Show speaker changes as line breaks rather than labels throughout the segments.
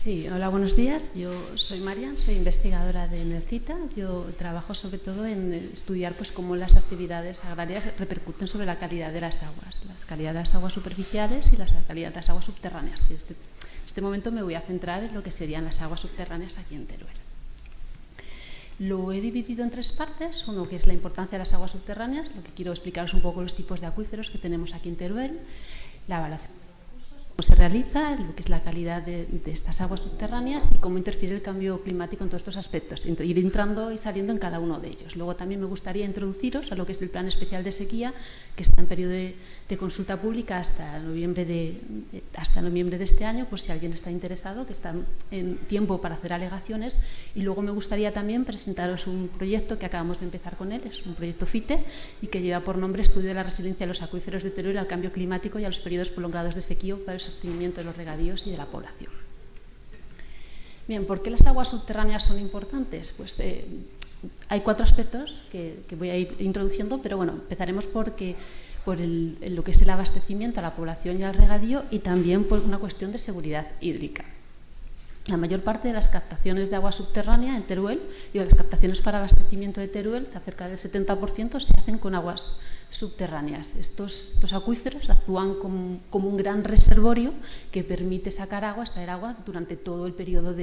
Sí, hola, buenos días. Yo soy Marian, soy investigadora de NERCITA. Yo trabajo sobre todo en estudiar cómo las actividades agrarias repercuten sobre la calidad de las aguas de las aguas superficiales y la calidad de las aguas subterráneas. En este momento me voy a centrar en lo que serían las aguas subterráneas aquí en Teruel. Lo he dividido en tres partes, uno que es la importancia de las aguas subterráneas, lo que quiero explicaros un poco los tipos de acuíferos que tenemos aquí en Teruel, la evaluación, cómo se realiza, lo que es la calidad de estas aguas subterráneas y cómo interfiere el cambio climático en todos estos aspectos, ir entrando y saliendo en cada uno de ellos. Luego también me gustaría introduciros a lo que es el Plan Especial de Sequía, que está en periodo de consulta pública hasta noviembre de este año, pues si alguien está interesado, que está en tiempo para hacer alegaciones. Y luego me gustaría también presentaros un proyecto que acabamos de empezar con él, es un proyecto FITE y que lleva por nombre Estudio de la resiliencia de los acuíferos de Teruel al cambio climático y a los periodos prolongados de sequía para el sostenimiento de los regadíos y de la población. Bien, ¿por qué las aguas subterráneas son importantes? Pues hay cuatro aspectos que voy a ir introduciendo, pero bueno, empezaremos por lo que es el abastecimiento a la población y al regadío y también por una cuestión de seguridad hídrica. La mayor parte de las captaciones de agua subterránea en Teruel y de las captaciones para abastecimiento de Teruel, cerca del 70%, se hacen con aguas subterráneas. Estos acuíferos actúan como un gran reservorio que permite sacar agua, extraer agua durante todo el periodo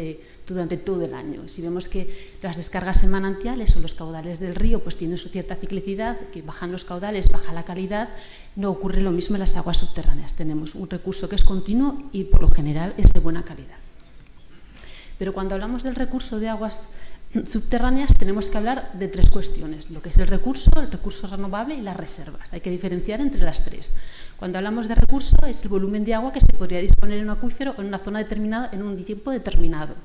durante todo el año. Si vemos que las descargas en manantiales o los caudales del río pues tienen su cierta ciclicidad, que bajan los caudales, baja la calidad, no ocurre lo mismo en las aguas subterráneas. Tenemos un recurso que es continuo y por lo general es de buena calidad. Pero cuando hablamos del recurso de aguas subterráneas tenemos que hablar de tres cuestiones, lo que es el recurso renovable y las reservas. Hay que diferenciar entre las tres. Cuando hablamos de recurso es el volumen de agua que se podría disponer en un acuífero o en una zona determinada en un tiempo determinado.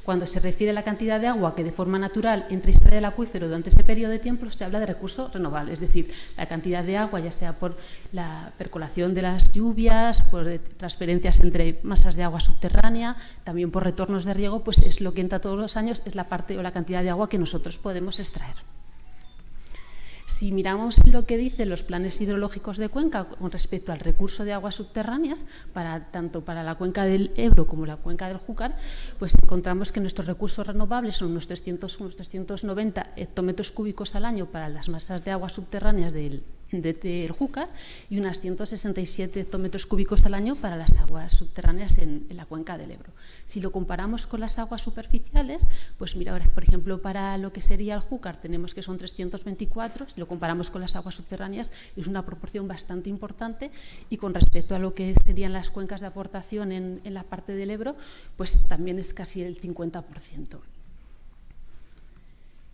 Cuando se refiere a la cantidad de agua que de forma natural entra y sale del acuífero durante ese periodo de tiempo, se habla de recurso renovable, es decir, la cantidad de agua, ya sea por la percolación de las lluvias, por transferencias entre masas de agua subterránea, también por retornos de riego, pues es lo que entra todos los años, es la parte o la cantidad de agua que nosotros podemos extraer. Si miramos lo que dicen los planes hidrológicos de cuenca con respecto al recurso de aguas subterráneas, tanto para la cuenca del Ebro como la cuenca del Júcar, pues encontramos que nuestros recursos renovables son unos 390 hectómetros cúbicos al año para las masas de aguas subterráneas del Júcar y unas 167 hectómetros cúbicos al año para las aguas subterráneas en la cuenca del Ebro. Si lo comparamos con las aguas superficiales, pues mira, por ejemplo, para lo que sería el Júcar tenemos que son 324, si lo comparamos con las aguas subterráneas es una proporción bastante importante y con respecto a lo que serían las cuencas de aportación en la parte del Ebro, pues también es casi el 50%.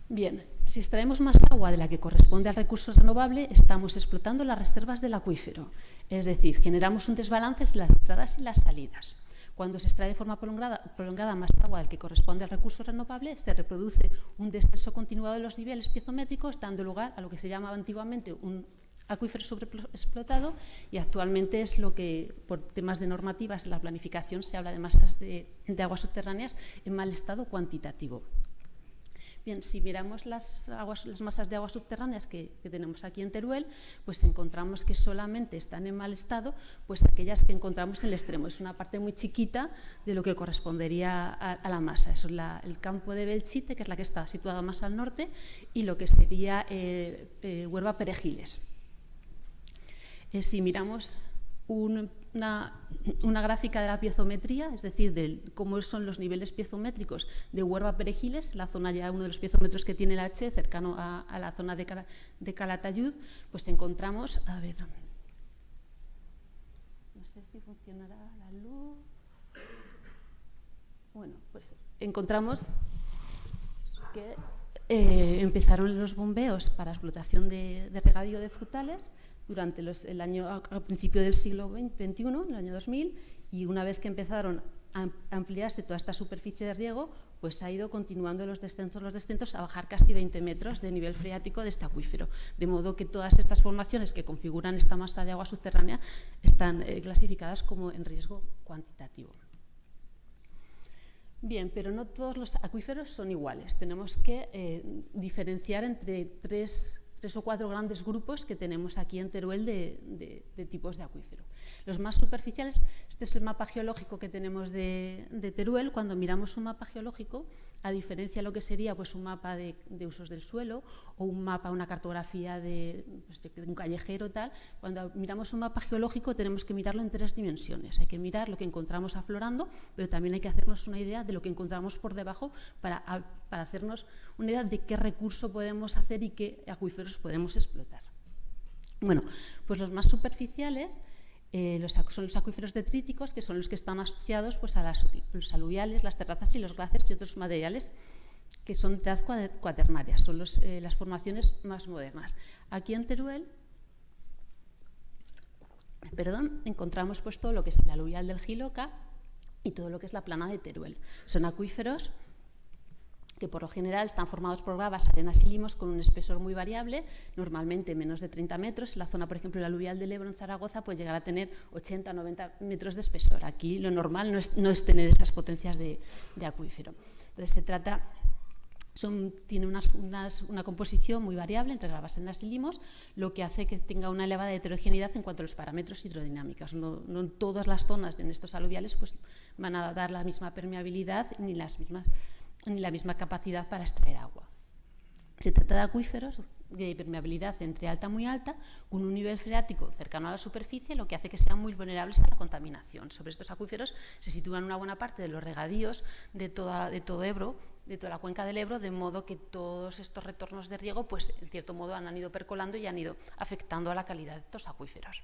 Bien, si extraemos más agua de la que corresponde al recurso renovable, estamos explotando las reservas del acuífero, es decir, generamos un desbalance en las entradas y las salidas. Cuando se extrae de forma prolongada más agua del que corresponde al recurso renovable, se reproduce un descenso continuado de los niveles piezométricos, dando lugar a lo que se llamaba antiguamente un acuífero sobreexplotado y actualmente es lo que, por temas de normativas en la planificación, se habla de masas de aguas subterráneas en mal estado cuantitativo. Bien, si miramos las masas de agua subterráneas que tenemos aquí en Teruel, pues encontramos que solamente están en mal estado pues aquellas que encontramos en el extremo. Es una parte muy chiquita de lo que correspondería a la masa. Eso es el campo de Belchite, que es la que está situada más al norte, y lo que sería Huerva Perejiles. Si miramos una gráfica de la piezometría, es decir, de cómo son los niveles piezométricos de Huerva Perejiles, la zona ya uno de los piezómetros que tiene la H, cercano a la zona de Calatayud, pues encontramos, a ver, no sé si funcionará la luz, bueno, pues encontramos que empezaron los bombeos para explotación de regadío de frutales durante al principio del siglo XXI, en el año 2000, y una vez que empezaron a ampliarse toda esta superficie de riego, pues ha ido continuando los descensos a bajar casi 20 metros de nivel freático de este acuífero. De modo que todas estas formaciones que configuran esta masa de agua subterránea están clasificadas como en riesgo cuantitativo. Bien, pero no todos los acuíferos son iguales. Tenemos que diferenciar entre tres 3 o 4 grandes grupos que tenemos aquí en Teruel de tipos de acuífero. Los más superficiales, este es el mapa geológico que tenemos de Teruel. Cuando miramos un mapa geológico, a diferencia de lo que sería pues, un mapa de usos del suelo o un mapa, una cartografía de un callejero, tal, cuando miramos un mapa geológico tenemos que mirarlo en 3 dimensiones. Hay que mirar lo que encontramos aflorando, pero también hay que hacernos una idea de lo que encontramos por debajo para hacernos una idea de qué recurso podemos hacer y qué acuíferos podemos explotar. Bueno, pues los más superficiales son los acuíferos detríticos, que son los que están asociados pues, a los aluviales, las terrazas y los glaciares y otros materiales que son de edad cuaternaria, son las formaciones más modernas. Aquí en Teruel encontramos pues, todo lo que es el aluvial del Jiloca y todo lo que es la plana de Teruel. Son acuíferos que por lo general están formados por gravas, arenas y limos con un espesor muy variable, normalmente menos de 30 metros. En la zona, por ejemplo, el aluvial del Ebro en Zaragoza puede llegar a tener 80 o 90 metros de espesor. Aquí lo normal no es tener esas potencias de acuífero. Entonces se trata... tiene una composición muy variable entre gravas, arenas y limos, lo que hace que tenga una elevada heterogeneidad en cuanto a los parámetros hidrodinámicos. No en todas las zonas de estos aluviales pues, van a dar la misma permeabilidad ni la misma capacidad para extraer agua. Se trata de acuíferos de permeabilidad entre alta y muy alta, con un nivel freático cercano a la superficie, lo que hace que sean muy vulnerables a la contaminación. Sobre estos acuíferos se sitúan una buena parte de los regadíos de todo Ebro, de toda la cuenca del Ebro, de modo que todos estos retornos de riego, pues, en cierto modo, han ido percolando y han ido afectando a la calidad de estos acuíferos,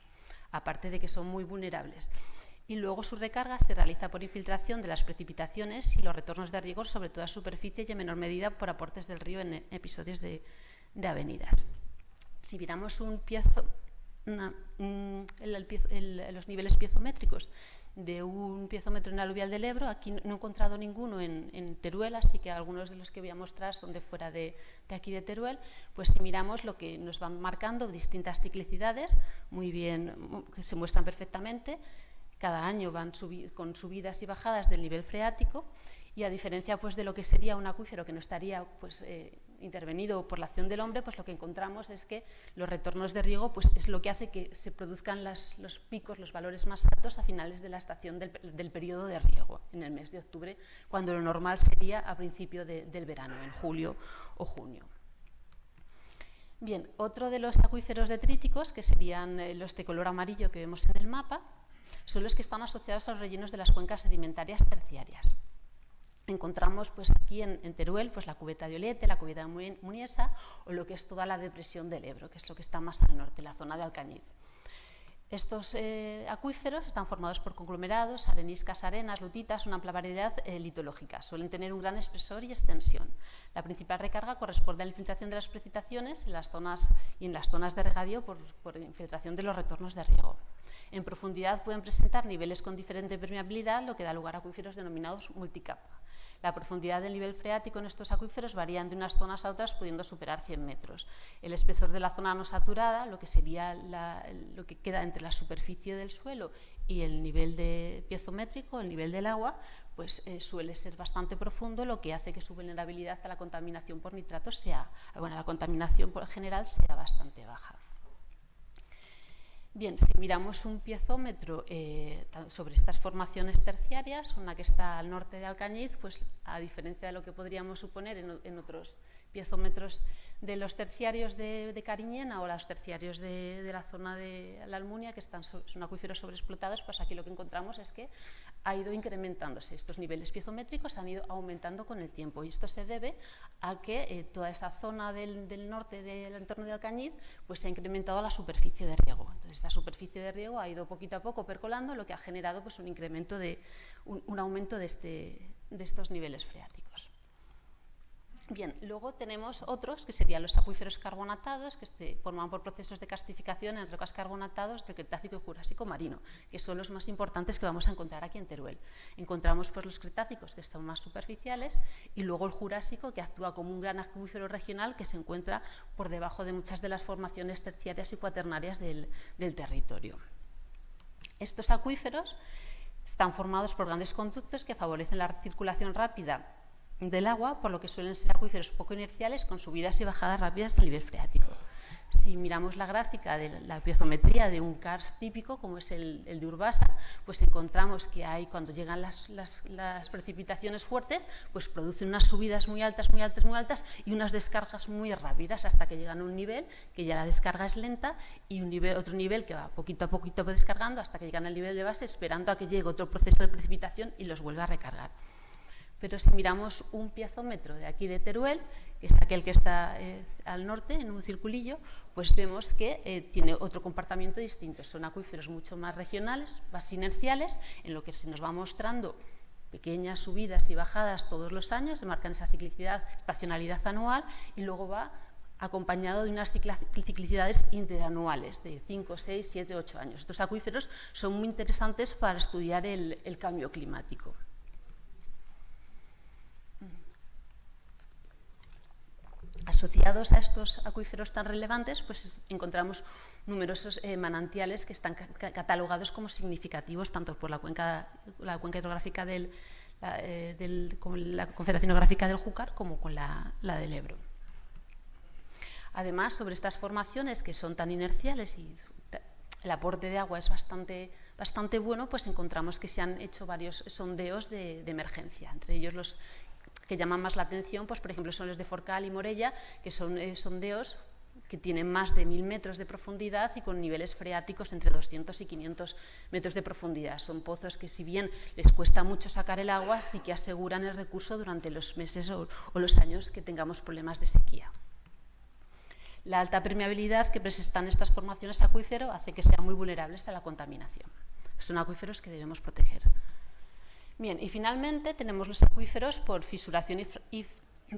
aparte de que son muy vulnerables. Y luego su recarga se realiza por infiltración de las precipitaciones y los retornos de riego sobre toda superficie y en menor medida por aportes del río en episodios de avenidas. Si miramos los niveles piezométricos de un piezómetro en el aluvial del Ebro, aquí no he encontrado ninguno en Teruel, así que algunos de los que voy a mostrar son de fuera de aquí de Teruel. Pues si miramos lo que nos van marcando distintas ciclicidades, muy bien, que se muestran perfectamente. Cada año van con subidas y bajadas del nivel freático y a diferencia pues, de lo que sería un acuífero que no estaría pues, intervenido por la acción del hombre, pues lo que encontramos es que los retornos de riego pues, es lo que hace que se produzcan los picos, los valores más altos a finales de la estación del periodo de riego, en el mes de octubre, cuando lo normal sería a principio del verano, en julio o junio. Bien, otro de los acuíferos detríticos, que serían los de color amarillo que vemos en el mapa, son los que están asociados a los rellenos de las cuencas sedimentarias terciarias. Encontramos pues, aquí en Teruel pues, la cubeta de Olete, la cubeta de Muniesa o lo que es toda la depresión del Ebro, que es lo que está más al norte, la zona de Alcañiz. Estos acuíferos están formados por conglomerados, areniscas, arenas, lutitas, una amplia variedad litológica. Suelen tener un gran espesor y extensión. La principal recarga corresponde a la infiltración de las precipitaciones en las zonas de regadío por infiltración de los retornos de riego. En profundidad pueden presentar niveles con diferente permeabilidad, lo que da lugar a acuíferos denominados multicapa. La profundidad del nivel freático en estos acuíferos varían de unas zonas a otras, pudiendo superar 100 metros. El espesor de la zona no saturada, lo que sería lo que queda entre la superficie del suelo y el nivel de piezométrico, el nivel del agua, pues suele ser bastante profundo, lo que hace que su vulnerabilidad a la contaminación por nitratos la contaminación por general sea bastante baja. Bien, si miramos un piezómetro sobre estas formaciones terciarias, una que está al norte de Alcañiz, pues a diferencia de lo que podríamos suponer en otros piezómetros de los terciarios de Cariñena o los terciarios de la zona de la Almunia, que son acuíferos sobreexplotados, pues aquí lo que encontramos es que ha ido incrementándose. Estos niveles piezométricos han ido aumentando con el tiempo y esto se debe a que toda esa zona del norte del entorno de Alcañiz pues se ha incrementado la superficie de riego. Entonces, esta superficie de riego ha ido poquito a poco percolando, lo que ha generado pues, un incremento un aumento de estos niveles freáticos. Bien, luego tenemos otros que serían los acuíferos carbonatados, que se forman por procesos de castificación en rocas carbonatados del Cretácico y Jurásico marino, que son los más importantes que vamos a encontrar aquí en Teruel. Encontramos pues, los Cretácicos, que están más superficiales, y luego el Jurásico, que actúa como un gran acuífero regional que se encuentra por debajo de muchas de las formaciones terciarias y cuaternarias del territorio. Estos acuíferos están formados por grandes conductos que favorecen la circulación rápida del agua, por lo que suelen ser acuíferos poco inerciales con subidas y bajadas rápidas del nivel freático. Si miramos la gráfica de la piezometría de un karst típico, como es el de Urbasa, pues encontramos que hay, cuando llegan las precipitaciones fuertes, pues producen unas subidas muy altas, muy altas, muy altas, y unas descargas muy rápidas hasta que llegan a un nivel que ya la descarga es lenta, y otro nivel que va poquito a poquito descargando hasta que llegan al nivel de base, esperando a que llegue otro proceso de precipitación y los vuelva a recargar. Pero si miramos un piezómetro de aquí de Teruel, que es aquel que está al norte, en un circulillo, pues vemos que tiene otro comportamiento distinto. Son acuíferos mucho más regionales, más inerciales, en lo que se nos va mostrando pequeñas subidas y bajadas todos los años, marcan esa ciclicidad, estacionalidad anual, y luego va acompañado de unas ciclicidades interanuales de 5, 6, 7, 8 años. Estos acuíferos son muy interesantes para estudiar el cambio climático. Asociados a estos acuíferos tan relevantes, pues encontramos numerosos manantiales que están catalogados como significativos tanto por la cuenca hidrográfica como la Confederación Hidrográfica del Júcar como con la del Ebro. Además, sobre estas formaciones que son tan inerciales y el aporte de agua es bastante bueno, pues encontramos que se han hecho varios sondeos de emergencia, entre ellos los que llaman más la atención, pues por ejemplo son los de Forcal y Morella, que son sondeos que tienen más de 1000 metros de profundidad y con niveles freáticos entre 200 y 500 metros de profundidad. Son pozos que, si bien les cuesta mucho sacar el agua, sí que aseguran el recurso durante los meses o los años que tengamos problemas de sequía. La alta permeabilidad que presentan estas formaciones acuífero hace que sean muy vulnerables a la contaminación. Son acuíferos que debemos proteger. Bien, y finalmente tenemos los acuíferos por fisuración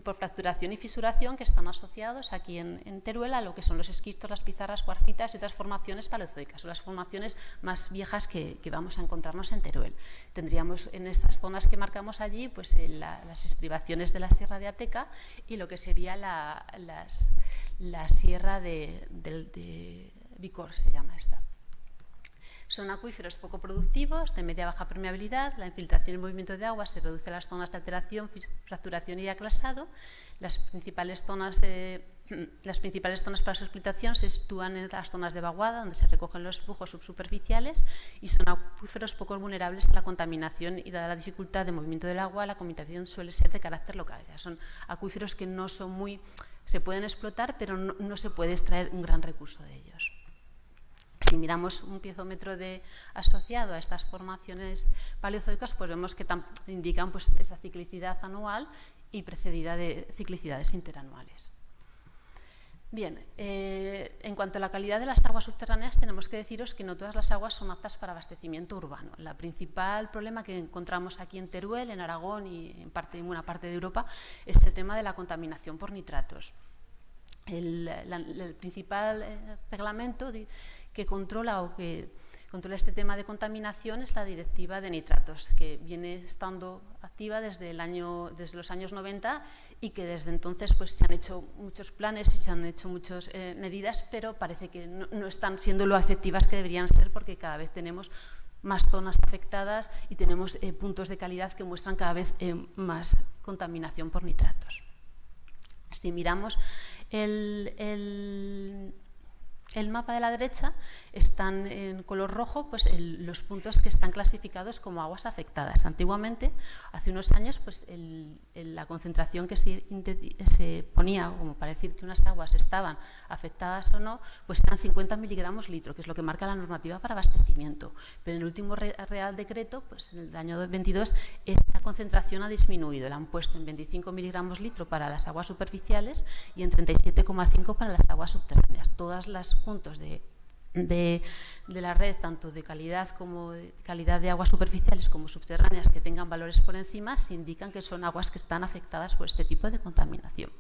por fracturación y fisuración, que están asociados aquí en Teruel a lo que son los esquistos, las pizarras, cuarcitas y otras formaciones paleozoicas. Son las formaciones más viejas que vamos a encontrarnos en Teruel. Tendríamos en estas zonas que marcamos allí pues, las estribaciones de la Sierra de Ateca y lo que sería la Sierra de Bicor, se llama esta. Son acuíferos poco productivos, de media-baja permeabilidad, la infiltración y el movimiento de agua se reduce a las zonas de alteración, fracturación y aclasado. Las principales zonas para su explotación se sitúan en las zonas de vaguada, donde se recogen los flujos subsuperficiales, y son acuíferos poco vulnerables a la contaminación, y dada la dificultad de movimiento del agua, la contaminación suele ser de carácter local. Ya son acuíferos que no son se pueden explotar, pero no se puede extraer un gran recurso de ellos. Si miramos un piezómetro asociado a estas formaciones paleozoicas, pues vemos que indican pues, esa ciclicidad anual y precedida de ciclicidades interanuales. Bien, en cuanto a la calidad de las aguas subterráneas, tenemos que deciros que no todas las aguas son aptas para abastecimiento urbano. El principal problema que encontramos aquí en Teruel, en Aragón y en buena parte de Europa es el tema de la contaminación por nitratos. El principal reglamento que controla este tema de contaminación es la Directiva de Nitratos, que viene estando activa desde los años 90 y que desde entonces pues, se han hecho muchos planes y se han hecho muchas medidas, pero parece que no están siendo lo efectivas que deberían ser, porque cada vez tenemos más zonas afectadas y tenemos puntos de calidad que muestran cada vez más contaminación por nitratos. Si miramos el mapa de la derecha, están en color rojo pues, los puntos que están clasificados como aguas afectadas. Antiguamente, hace unos años, pues, la concentración que se ponía como para decir que unas aguas estaban afectadas o no, pues eran 50 miligramos litro, que es lo que marca la normativa para abastecimiento. Pero en el último Real Decreto, pues, en el año 2022, esta concentración ha disminuido. La han puesto en 25 miligramos litro para las aguas superficiales y en 37,5 para las aguas subterráneas. Todas las puntos de la red, tanto de calidad como de calidad de aguas superficiales como subterráneas, que tengan valores por encima, se indican que son aguas que están afectadas por este tipo de contaminación.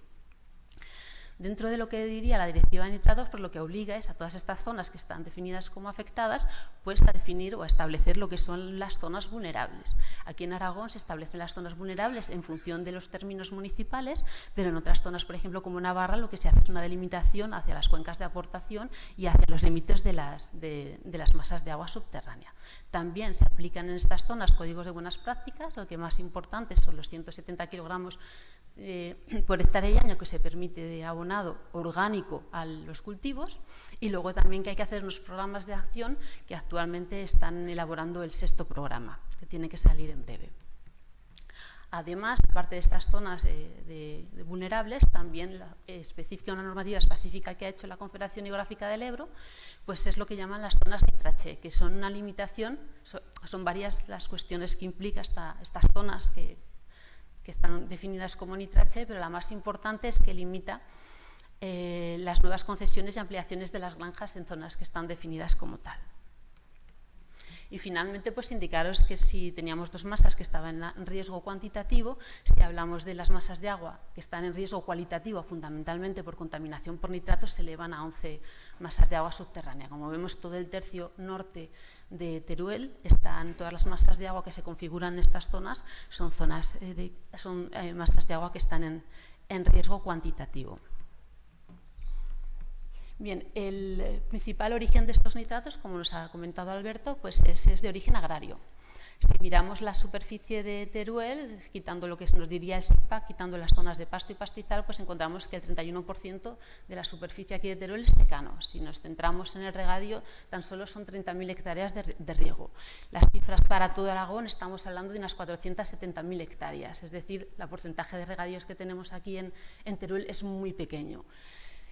Dentro de lo que diría la Directiva de Nitratos, pues lo que obliga es a todas estas zonas que están definidas como afectadas, pues a definir o a establecer lo que son las zonas vulnerables. Aquí en Aragón se establecen las zonas vulnerables en función de los términos municipales, pero en otras zonas, por ejemplo, como Navarra, lo que se hace es una delimitación hacia las cuencas de aportación y hacia los límites de las masas de agua subterránea. También se aplican en estas zonas códigos de buenas prácticas. Lo que más importante son los 170 kilogramos por hectárea y año que se permite de abonado orgánico a los cultivos, y luego también que hay que hacer unos programas de acción que actualmente están elaborando el 6º programa, que tiene que salir en breve. Además, aparte de estas zonas de vulnerables, también una normativa específica que ha hecho la Confederación Hidrográfica del Ebro, pues es lo que llaman las zonas NITRACHE, que son una limitación, son varias las cuestiones que implica estas zonas que están definidas como NITRACHE, pero la más importante es que limita las nuevas concesiones y ampliaciones de las granjas en zonas que están definidas como tal. Y finalmente, pues indicaros que si teníamos 2 masas que estaban en riesgo cuantitativo, si hablamos de las masas de agua que están en riesgo cualitativo, fundamentalmente por contaminación por nitratos, se elevan a 11 masas de agua subterránea. Como vemos, todo el tercio norte de Teruel, todas las masas de agua que se configuran en estas zonas son masas de agua que están en riesgo cuantitativo. Bien, el principal origen de estos nitratos, como nos ha comentado Alberto, pues es de origen agrario. Si miramos la superficie de Teruel, quitando lo que nos diría el SEPA, quitando las zonas de pasto y pastizal, pues encontramos que el 31% de la superficie aquí de Teruel es secano. Si nos centramos en el regadío, tan solo son 30.000 hectáreas de riego. Las cifras para todo Aragón, estamos hablando de unas 470.000 hectáreas, es decir, el porcentaje de regadíos que tenemos aquí en Teruel es muy pequeño.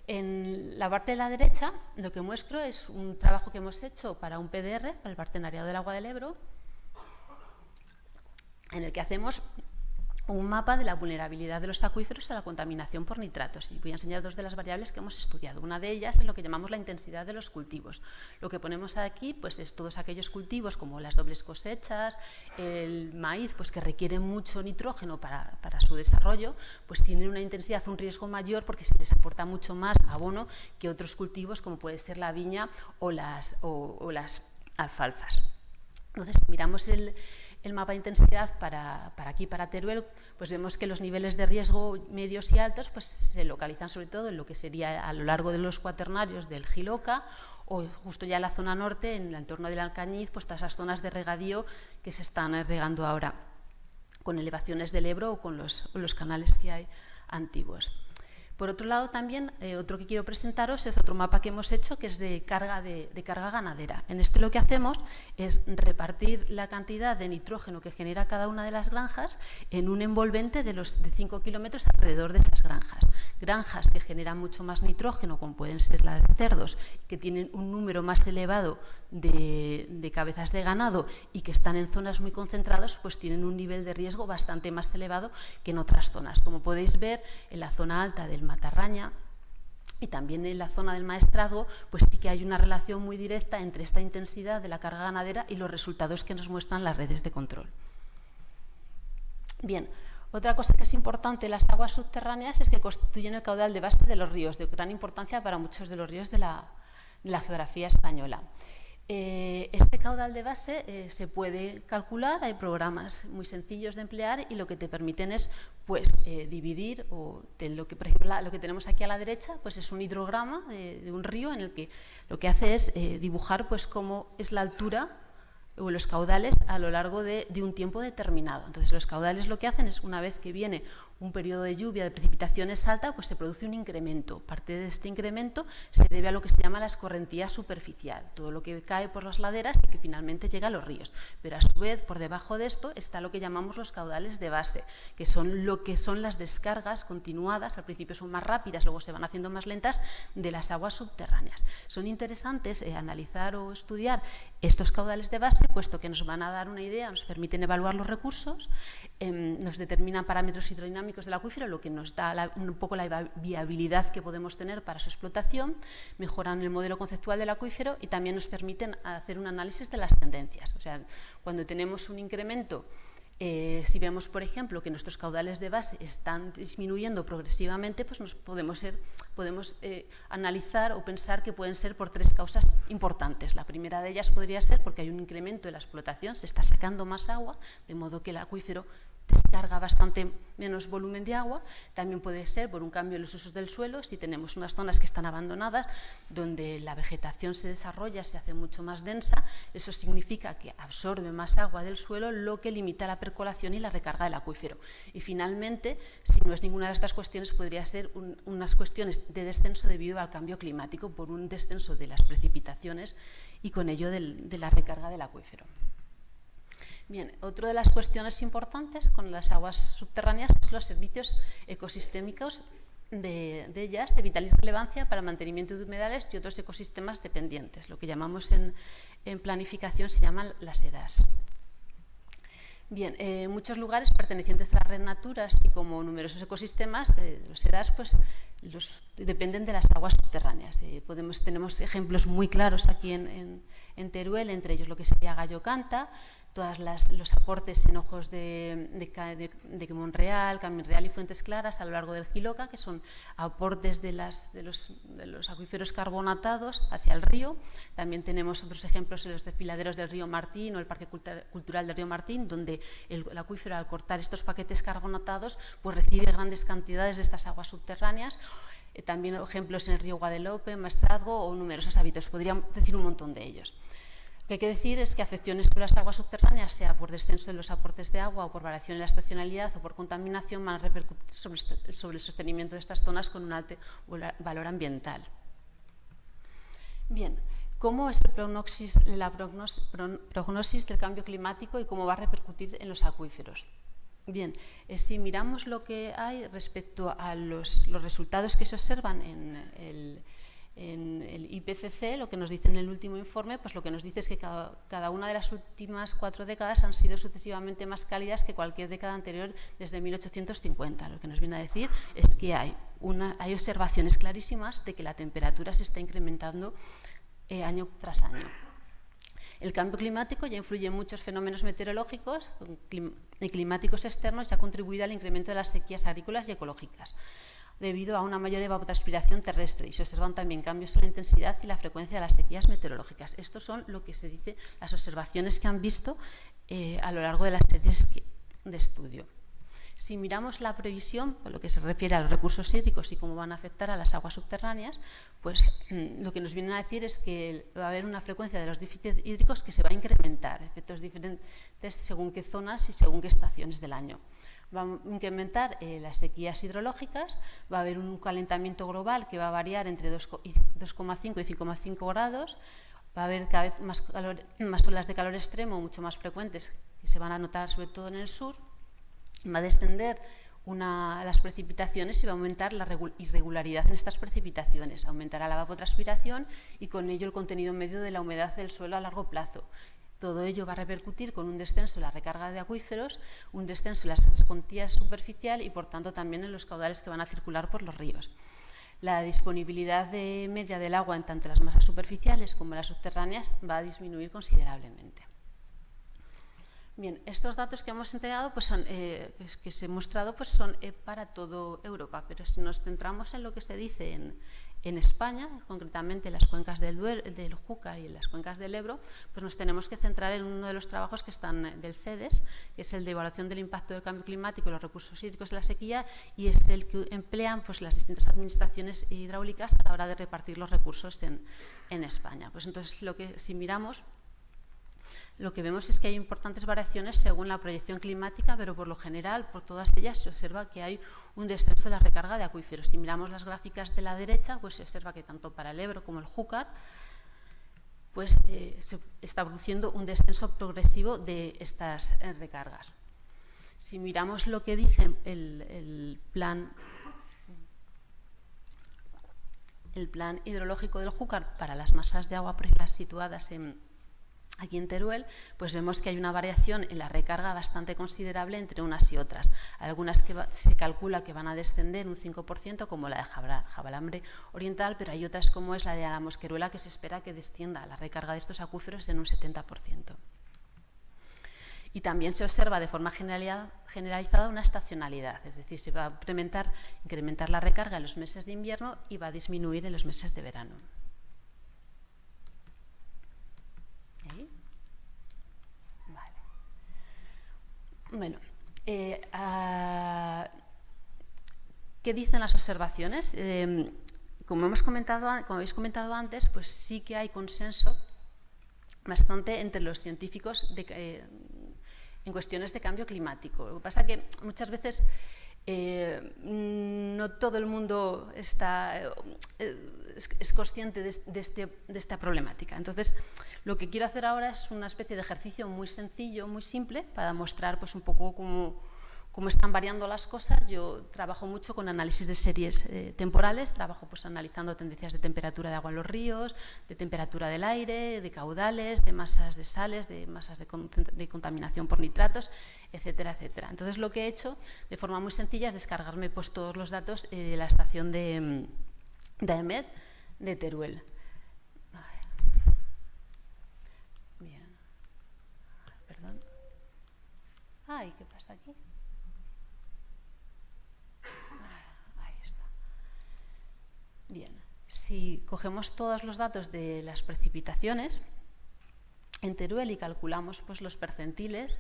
En la parte de la derecha, lo que muestro es un trabajo que hemos hecho para un PDR, para el Partenariado del Agua del Ebro, en el que hacemos un mapa de la vulnerabilidad de los acuíferos a la contaminación por nitratos. Y voy a enseñar 2 de las variables que hemos estudiado. Una de ellas es lo que llamamos la intensidad de los cultivos. Lo que ponemos aquí pues, es todos aquellos cultivos como las dobles cosechas, el maíz, pues, que requieren mucho nitrógeno para su desarrollo, pues tienen una intensidad, un riesgo mayor porque se les aporta mucho más abono que otros cultivos como puede ser la viña o las alfalfas. Entonces, miramos el mapa de intensidad para aquí, para Teruel, pues vemos que los niveles de riesgo medios y altos pues se localizan sobre todo en lo que sería a lo largo de los cuaternarios del Giloca o justo ya en la zona norte, en el entorno del Alcañiz, pues todas esas zonas de regadío que se están regando ahora con elevaciones del Ebro o con los canales que hay antiguos. Por otro lado, también, otro que quiero presentaros es otro mapa que hemos hecho, que es de carga ganadera. En este lo que hacemos es repartir la cantidad de nitrógeno que genera cada una de las granjas en un envolvente de 5 kilómetros alrededor de esas granjas. Granjas que generan mucho más nitrógeno, como pueden ser las de cerdos, que tienen un número más elevado de cabezas de ganado y que están en zonas muy concentradas, pues tienen un nivel de riesgo bastante más elevado que en otras zonas. Como podéis ver, en la zona alta del Matarraña y también en la zona del Maestrazgo, pues sí que hay una relación muy directa entre esta intensidad de la carga ganadera y los resultados que nos muestran las redes de control. Bien, otra cosa que es importante en las aguas subterráneas es que constituyen el caudal de base de los ríos, de gran importancia para muchos de los ríos de la geografía española. Este caudal de base se puede calcular, hay programas muy sencillos de emplear y lo que te permiten es pues, dividir, por ejemplo, lo que tenemos aquí a la derecha pues es un hidrograma de un río en el que lo que hace es dibujar pues, cómo es la altura o los caudales a lo largo de un tiempo determinado. Entonces, los caudales lo que hacen es, una vez que viene un periodo de lluvia, de precipitaciones alta, pues se produce un incremento. Parte de este incremento se debe a lo que se llama la escorrentía superficial, todo lo que cae por las laderas y que finalmente llega a los ríos. Pero a su vez, por debajo de esto, está lo que llamamos los caudales de base, que son lo que son las descargas continuadas, al principio son más rápidas, luego se van haciendo más lentas, de las aguas subterráneas. Son interesantes analizar o estudiar estos caudales de base, puesto que nos van a dar una idea, nos permiten evaluar los recursos, nos determinan parámetros hidrodinámicos del acuífero, lo que nos da un poco la viabilidad que podemos tener para su explotación, mejoran el modelo conceptual del acuífero y también nos permiten hacer un análisis de las tendencias. O sea, cuando tenemos un incremento, si vemos, por ejemplo, que nuestros caudales de base están disminuyendo progresivamente, pues podemos analizar o pensar que pueden ser por 3 causas importantes. La primera de ellas podría ser porque hay un incremento de la explotación, se está sacando más agua, de modo que el acuífero descarga bastante menos volumen de agua. También puede ser por un cambio en los usos del suelo, si tenemos unas zonas que están abandonadas, donde la vegetación se desarrolla, se hace mucho más densa, eso significa que absorbe más agua del suelo, lo que limita la percolación y la recarga del acuífero. Y finalmente, si no es ninguna de estas cuestiones, podría ser unas cuestiones de descenso debido al cambio climático, por un descenso de las precipitaciones y con ello de la recarga del acuífero. Bien, otra de las cuestiones importantes con las aguas subterráneas es los servicios ecosistémicos de ellas, de vital relevancia para el mantenimiento de humedales y otros ecosistemas dependientes. Lo que llamamos en planificación se llaman las EDAs. Bien, muchos lugares pertenecientes a la red Natura, así como numerosos ecosistemas, los EDAs, pues, dependen de las aguas subterráneas. Tenemos ejemplos muy claros aquí en Teruel, entre ellos lo que sería Gallo Canta, todos los aportes en ojos de Monreal, Camín Real y Fuentes Claras a lo largo del Jiloca, que son aportes de los acuíferos carbonatados hacia el río. También tenemos otros ejemplos en los desfiladeros del río Martín o el Parque Cultural del río Martín, donde el acuífero, al cortar estos paquetes carbonatados, pues recibe grandes cantidades de estas aguas subterráneas. También ejemplos en el río Guadalupe, Maestrazgo o numerosos hábitos. Podríamos decir un montón de ellos. Lo que hay que decir es que afecciones sobre las aguas subterráneas, sea por descenso en los aportes de agua o por variación en la estacionalidad o por contaminación, van a repercutir sobre el sostenimiento de estas zonas con un alto valor ambiental. Bien, ¿cómo es la prognosis del cambio climático y cómo va a repercutir en los acuíferos? Bien, si miramos lo que hay respecto a los resultados que se observan en el IPCC, lo que nos dice en el último informe, pues lo que nos dice es que cada una de las últimas 4 décadas han sido sucesivamente más cálidas que cualquier década anterior desde 1850. Lo que nos viene a decir es que hay observaciones clarísimas de que la temperatura se está incrementando año tras año. El cambio climático ya influye en muchos fenómenos meteorológicos y climáticos externos y ha contribuido al incremento de las sequías agrícolas y ecológicas, debido a una mayor evapotranspiración terrestre, y se observan también cambios en la intensidad y la frecuencia de las sequías meteorológicas. Estos son lo que se dice, las observaciones que han visto a lo largo de las series de estudio. Si miramos la previsión, por lo que se refiere a los recursos hídricos y cómo van a afectar a las aguas subterráneas, pues lo que nos vienen a decir es que va a haber una frecuencia de los déficits hídricos que se va a incrementar, efectos diferentes según qué zonas y según qué estaciones del año. Va a incrementar las sequías hidrológicas, va a haber un calentamiento global que va a variar entre 2,5 y 5,5 grados, va a haber cada vez más olas de calor extremo, mucho más frecuentes, que se van a notar sobre todo en el sur. Va a descender las precipitaciones y va a aumentar la irregularidad en estas precipitaciones. Aumentará la evapotranspiración y con ello el contenido medio de la humedad del suelo a largo plazo. Todo ello va a repercutir con un descenso en la recarga de acuíferos, un descenso en las cuantías superficial y, por tanto, también en los caudales que van a circular por los ríos. La disponibilidad media del agua en tanto las masas superficiales como las subterráneas va a disminuir considerablemente. Bien, estos datos que hemos entregado, pues que se han mostrado, pues son para toda Europa, pero si nos centramos en lo que se dice en España, concretamente en las cuencas del Júcar y en las cuencas del Ebro, pues nos tenemos que centrar en uno de los trabajos que están del CEDES, que es el de evaluación del impacto del cambio climático y los recursos hídricos de la sequía, y es el que emplean pues las distintas administraciones hidráulicas a la hora de repartir los recursos en España. Pues entonces, si miramos, lo que vemos es que hay importantes variaciones según la proyección climática, pero por lo general, por todas ellas, se observa que hay un descenso de la recarga de acuíferos. Si miramos las gráficas de la derecha, pues se observa que tanto para el Ebro como el Júcar, pues se está produciendo un descenso progresivo de estas recargas. Si miramos lo que dice el plan hidrológico del Júcar para las masas de agua situadas aquí en Teruel, pues vemos que hay una variación en la recarga bastante considerable entre unas y otras. Algunas que se calcula que van a descender un 5%, como la de Jabalambre Oriental, pero hay otras, como es la de la Mosqueruela, que se espera que descienda la recarga de estos acuíferos en un 70%. Y también se observa de forma generalizada una estacionalidad, es decir, se va a incrementar la recarga en los meses de invierno y va a disminuir en los meses de verano. Bueno, ¿Qué dicen las observaciones? Como habéis comentado antes, pues sí que hay consenso bastante entre los científicos en cuestiones de cambio climático. Lo que pasa es que muchas veces no todo el mundo es consciente de esta problemática. Entonces, lo que quiero hacer ahora es una especie de ejercicio muy sencillo, muy simple, para mostrar pues, un poco cómo están variando las cosas. Yo trabajo mucho con análisis de series temporales, trabajo pues, analizando tendencias de temperatura de agua en los ríos, de temperatura del aire, de caudales, de masas de sales, de masas de contaminación por nitratos, etcétera, etcétera. Entonces, lo que he hecho de forma muy sencilla es descargarme pues, todos los datos de la estación de AEMET de Teruel. Bien. Perdón. Ay, ¿qué pasa aquí? Ahí está. Bien, si cogemos todos los datos de las precipitaciones en Teruel y calculamos pues, los percentiles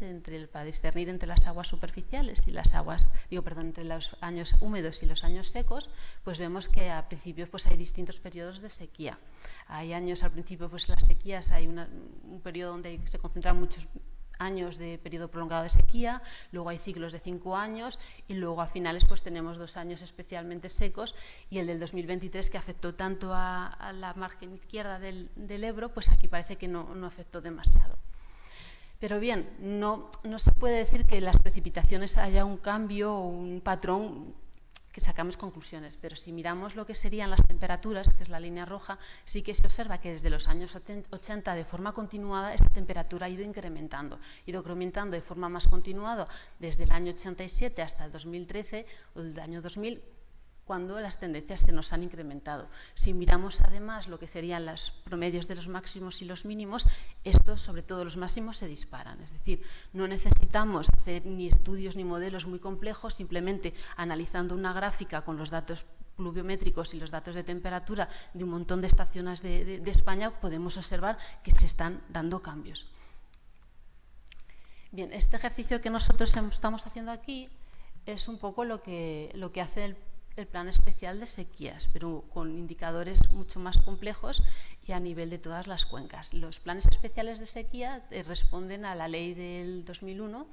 para discernir entre las aguas superficiales y las aguas, entre los años húmedos y los años secos, pues vemos que a principios pues, hay distintos periodos de sequía. Hay años, al principio, pues las sequías, hay un periodo donde se concentran muchos años de periodo prolongado de sequía, luego hay ciclos de 5 años y luego a finales pues tenemos 2 años especialmente secos, y el del 2023 que afectó tanto a la margen izquierda del Ebro, pues aquí parece que no afectó demasiado. Pero bien, no se puede decir que en las precipitaciones haya un cambio o un patrón que sacamos conclusiones, pero si miramos lo que serían las temperaturas, que es la línea roja, sí que se observa que desde los años 80 de forma continuada esta temperatura ha ido incrementando de forma más continuada desde el año 87 hasta el 2013 o el año 2000, cuando las tendencias se nos han incrementado. Si miramos además lo que serían los promedios de los máximos y los mínimos, estos, sobre todo los máximos, se disparan. Es decir, no necesitamos hacer ni estudios ni modelos muy complejos, simplemente analizando una gráfica con los datos pluviométricos y los datos de temperatura de un montón de estaciones de España, podemos observar que se están dando cambios. Bien, este ejercicio que nosotros estamos haciendo aquí es un poco lo que hace el plan especial de sequías, pero con indicadores mucho más complejos y a nivel de todas las cuencas. Los planes especiales de sequía responden a la ley del 2001,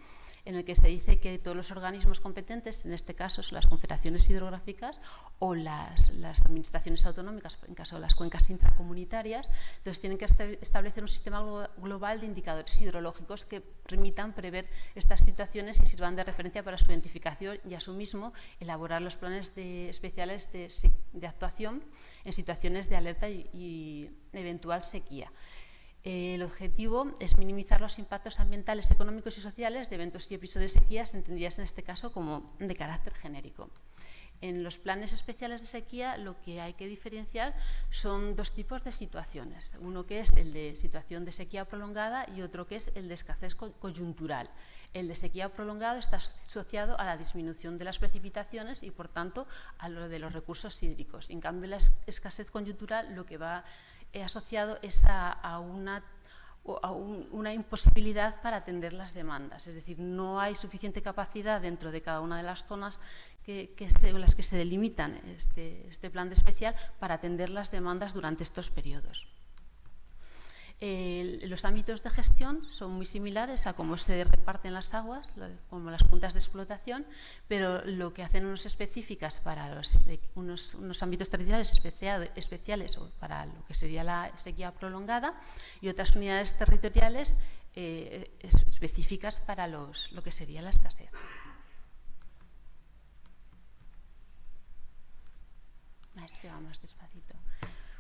en el que se dice que todos los organismos competentes, en este caso son las confederaciones hidrográficas o las administraciones autonómicas, en caso de las cuencas intracomunitarias, entonces tienen que establecer un sistema global de indicadores hidrológicos que permitan prever estas situaciones y sirvan de referencia para su identificación y, asimismo, elaborar los planes especiales de actuación en situaciones de alerta y eventual sequía. El objetivo es minimizar los impactos ambientales, económicos y sociales de eventos y episodios de sequías, entendidas en este caso como de carácter genérico. En los planes especiales de sequía lo que hay que diferenciar son 2 tipos de situaciones. Uno que es el de situación de sequía prolongada y otro que es el de escasez coyuntural. El de sequía prolongado está asociado a la disminución de las precipitaciones y, por tanto, a lo de los recursos hídricos. En cambio, la escasez coyuntural lo que va asociado es a una imposibilidad para atender las demandas, es decir, no hay suficiente capacidad dentro de cada una de las zonas en las que se delimitan este plan de especial para atender las demandas durante estos periodos. Los ámbitos de gestión son muy similares a cómo se reparten las aguas, como las juntas de explotación, pero lo que hacen unos específicas para unos ámbitos territoriales especiales o para lo que sería la sequía prolongada, y otras unidades territoriales específicas para lo que sería la escasez. Este va más despacito.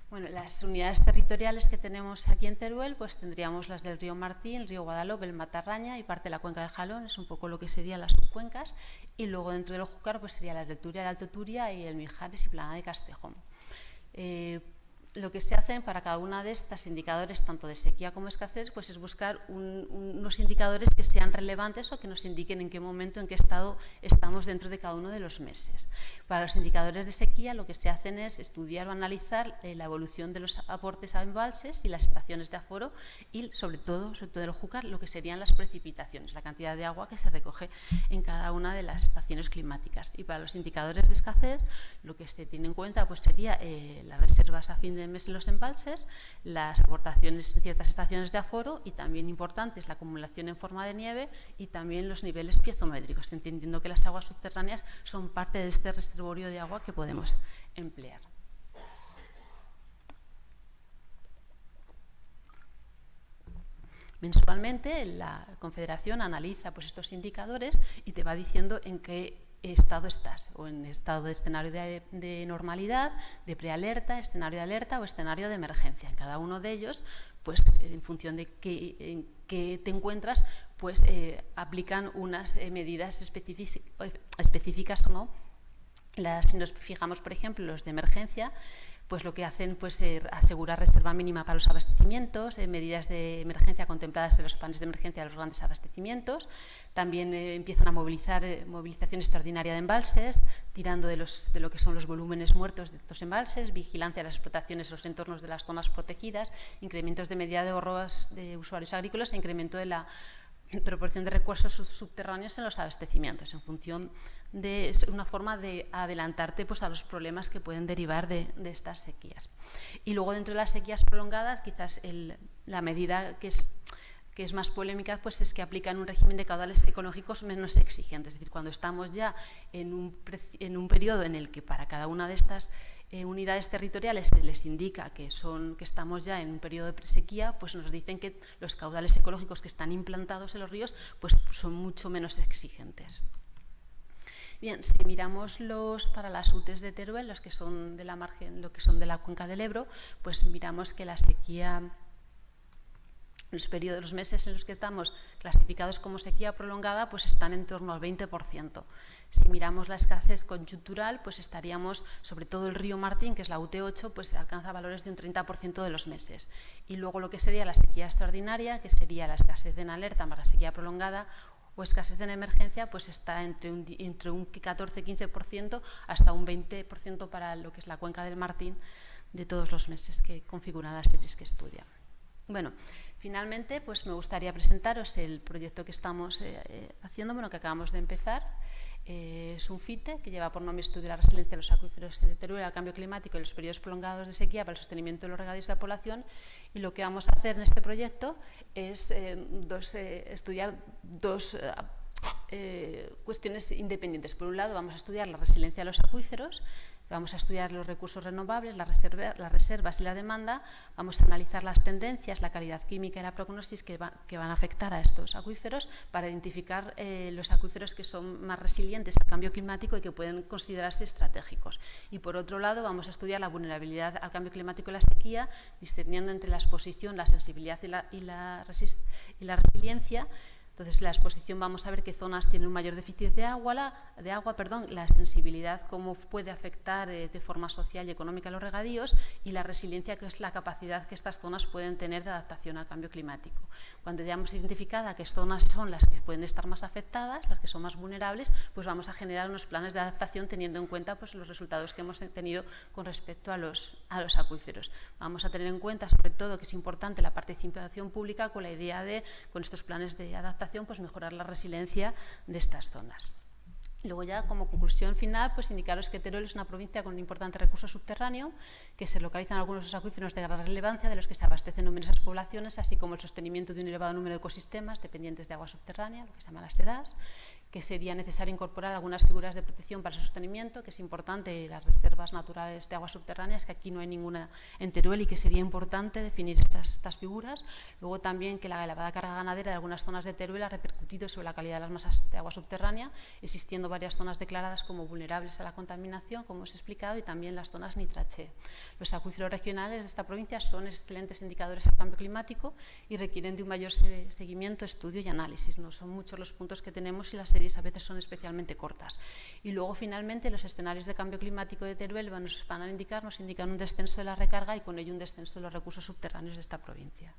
Bueno, las unidades territoriales que tenemos aquí en Teruel, pues tendríamos las del río Martín, el río Guadalope, el Matarraña y parte de la cuenca de Jalón, es un poco lo que serían las subcuencas, y luego dentro del Júcar pues serían las del Turia, el Alto Turia y el Mijares y Plana de Castejón. lo que se hace para cada una de estas indicadores, tanto de sequía como escasez, pues es buscar unos indicadores que sean relevantes o que nos indiquen en qué momento, en qué estado estamos dentro de cada uno de los meses. Para los indicadores de sequía, lo que se hacen es estudiar o analizar la evolución de los aportes a embalses y las estaciones de aforo y, sobre todo el Júcar, lo que serían las precipitaciones, la cantidad de agua que se recoge en cada una de las estaciones climáticas. Y para los indicadores de escasez, lo que se tiene en cuenta pues sería las reservas a fin de mes en los embalses, las aportaciones en ciertas estaciones de aforo y también importante es la acumulación en forma de nieve y también los niveles piezométricos, entendiendo que las aguas subterráneas son parte de este reservorio de agua que podemos emplear. Mensualmente la Confederación analiza pues, estos indicadores y te va diciendo en qué estado estás, o en estado de escenario de normalidad, de prealerta, escenario de alerta o escenario de emergencia. En cada uno de ellos, pues en función de en qué te encuentras, pues aplican unas medidas específicas o no. Si nos fijamos, por ejemplo, los de emergencia, pues lo que hacen pues asegurar reserva mínima para los abastecimientos, medidas de emergencia contempladas en los planes de emergencia de los grandes abastecimientos, también empiezan a movilizar movilización extraordinaria de embalses, tirando de lo que son los volúmenes muertos de estos embalses, vigilancia de las explotaciones en los entornos de las zonas protegidas, incrementos de medida de ahorros de usuarios agrícolas e incremento de la proporción de recursos subterráneos en los abastecimientos, en función de una forma de adelantarte pues, a los problemas que pueden derivar de estas sequías. Y luego, dentro de las sequías prolongadas, quizás la medida que es más polémica pues es que aplican un régimen de caudales ecológicos menos exigentes. Es decir, cuando estamos ya en un periodo en el que para cada una de estas unidades territoriales se les indica que estamos ya en un periodo de sequía, pues nos dicen que los caudales ecológicos que están implantados en los ríos pues son mucho menos exigentes. Bien, si miramos para las UTEs de Teruel, los que son de la margen, lo que son de la cuenca del Ebro, pues miramos que la sequía, los meses en los que estamos clasificados como sequía prolongada, pues están en torno al 20%. Si miramos la escasez coyuntural, pues estaríamos, sobre todo el río Martín, que es la UT8, pues alcanza valores de un 30% de los meses. Y luego lo que sería la sequía extraordinaria, que sería la escasez en alerta más la sequía prolongada, o escasez en emergencia, pues está entre un 14-15% hasta un 20% para lo que es la cuenca del Martín de todos los meses que configuran las series que estudia. Bueno, finalmente pues me gustaría presentaros el proyecto que estamos haciendo, que acabamos de empezar. Es un FITE que lleva por nombre Estudio de la resiliencia de los acuíferos de Teruel al cambio climático y los periodos prolongados de sequía para el sostenimiento de los regadíos de la población. Y lo que vamos a hacer en este proyecto es estudiar dos cuestiones independientes. Por un lado, vamos a estudiar la resiliencia de los acuíferos, vamos a estudiar los recursos renovables, las reservas y la demanda, vamos a analizar las tendencias, la calidad química y la prognosis que van a afectar a estos acuíferos para identificar los acuíferos que son más resilientes al cambio climático y que pueden considerarse estratégicos. Y por otro lado, vamos a estudiar la vulnerabilidad al cambio climático y la sequía, discerniendo entre la exposición, la sensibilidad y la resiliencia. Entonces, la exposición vamos a ver qué zonas tienen un mayor déficit de agua, la sensibilidad, cómo puede afectar de forma social y económica los regadíos, y la resiliencia, que es la capacidad que estas zonas pueden tener de adaptación al cambio climático. Cuando ya hemos identificado qué zonas son las que pueden estar más afectadas, las que son más vulnerables, pues vamos a generar unos planes de adaptación teniendo en cuenta pues, los resultados que hemos tenido con respecto a los acuíferos. Vamos a tener en cuenta, sobre todo, que es importante la participación pública con la idea de, con estos planes de adaptación, pues mejorar la resiliencia de estas zonas. Luego ya, como conclusión final, pues indicaros que Teruel es una provincia con un importante recurso subterráneo, que se localizan algunos de los acuíferos de gran relevancia, de los que se abastecen numerosas poblaciones, así como el sostenimiento de un elevado número de ecosistemas dependientes de agua subterránea, lo que se llama las EDAs, que sería necesario incorporar algunas figuras de protección para el sostenimiento, que es importante las reservas naturales de aguas subterráneas, que aquí no hay ninguna en Teruel y que sería importante definir estas figuras. Luego también que la elevada carga ganadera de algunas zonas de Teruel ha repercutido sobre la calidad de las masas de agua subterránea, existiendo varias zonas declaradas como vulnerables a la contaminación, como os he explicado, y también las zonas nitraché. Los acuíferos regionales de esta provincia son excelentes indicadores al cambio climático y requieren de un mayor seguimiento, estudio y análisis. No son muchos los puntos que tenemos y las series a veces son especialmente cortas. Y luego finalmente los escenarios de cambio climático de Teruel nos indican un descenso de la recarga y con ello un descenso de los recursos subterráneos de esta provincia.